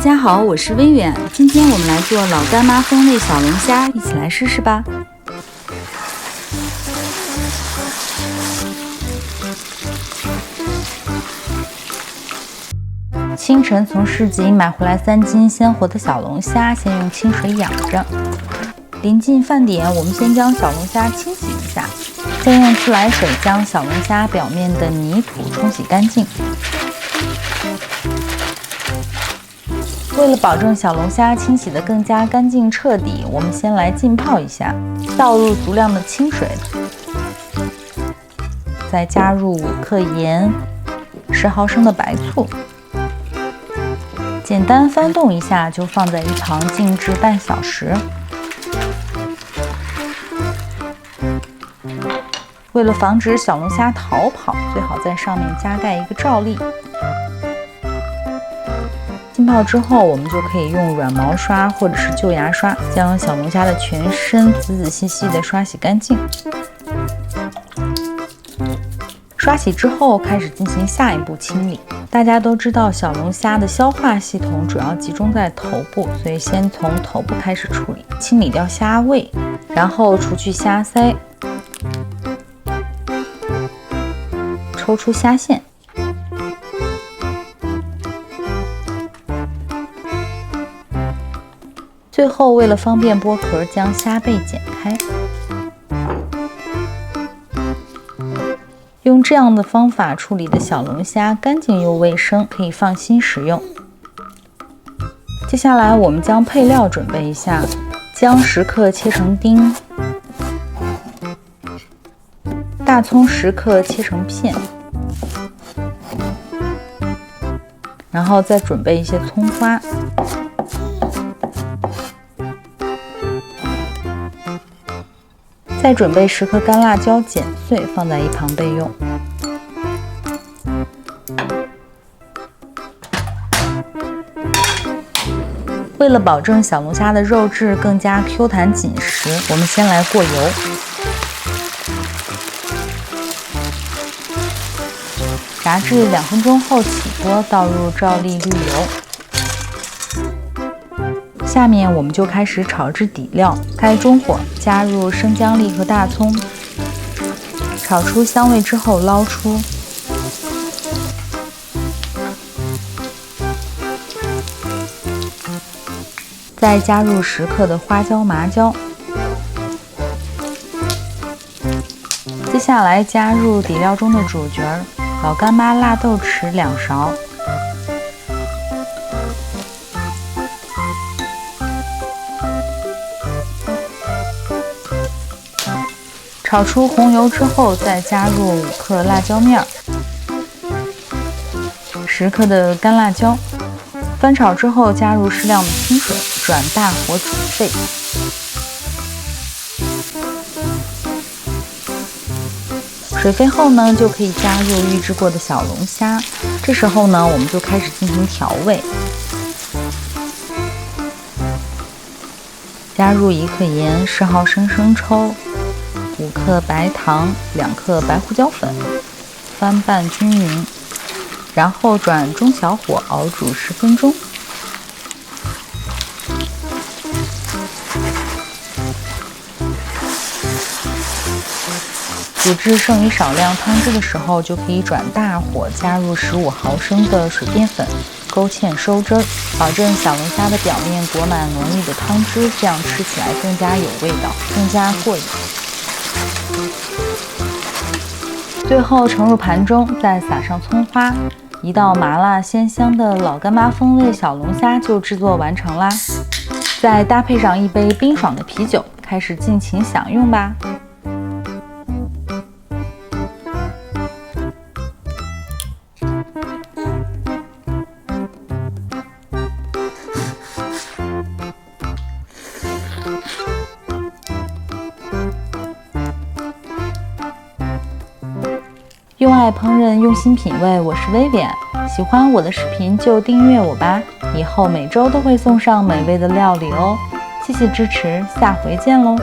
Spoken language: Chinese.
家好，我是微远，今天我们来做老干妈风味小龙虾，一起来试试吧。清晨从市集买回来3斤鲜活的小龙虾，先用清水养着。临近饭点，我们先将小龙虾清洗一下，再用自来水将小龙虾表面的泥土冲洗干净。为了保证小龙虾清洗得更加干净彻底，我们先来浸泡一下，倒入足量的清水，再加入5克盐、10毫升的白醋，简单翻动一下就放在一旁静置半小时。为了防止小龙虾逃跑，最好在上面加盖一个罩笠。浸泡之后，我们就可以用软毛刷或者是旧牙刷将小龙虾的全身仔仔细细地刷洗干净。刷洗之后，开始进行下一步清理。大家都知道，小龙虾的消化系统主要集中在头部，所以先从头部开始处理，清理掉虾胃，然后除去虾鳃，抽出虾线。最后，为了方便剥壳，将虾背剪开。用这样的方法处理的小龙虾干净又卫生，可以放心食用。接下来，我们将配料准备一下：姜10克切成丁，大葱10克切成片，然后再准备一些葱花。再准备10克干辣椒剪碎，放在一旁备用。为了保证小龙虾的肉质更加 Q 弹紧实，我们先来过油。炸至2分钟后起锅，倒入罩粒滤油。下面我们就开始炒制底料，开中火，加入生姜粒和大葱，炒出香味之后捞出。再加入10克的花椒、麻椒。接下来加入底料中的主角老干妈辣豆豉2勺。炒出红油之后，再加入5克辣椒面，10克的干辣椒。翻炒之后，加入适量的清水，转大火煮沸。水沸后呢，就可以加入预制过的小龙虾。这时候呢，我们就开始进行调味，加入1克盐、10毫升生抽。5克白糖，2克白胡椒粉，翻拌均匀，然后转中小火熬煮10分钟。煮至剩余少量汤汁的时候，就可以转大火加入15毫升的水淀粉，勾芡收汁儿，保证小龙虾的表面裹满浓郁的汤汁，这样吃起来更加有味道，更加过瘾。最后盛入盘中，再撒上葱花，一道麻辣鲜香的老干妈风味小龙虾就制作完成啦。再搭配上一杯冰爽的啤酒，开始尽情享用吧。用爱烹饪，用心品味，我是薇薇。喜欢我的视频就订阅我吧，以后每周都会送上美味的料理哦。谢谢支持，下回见喽。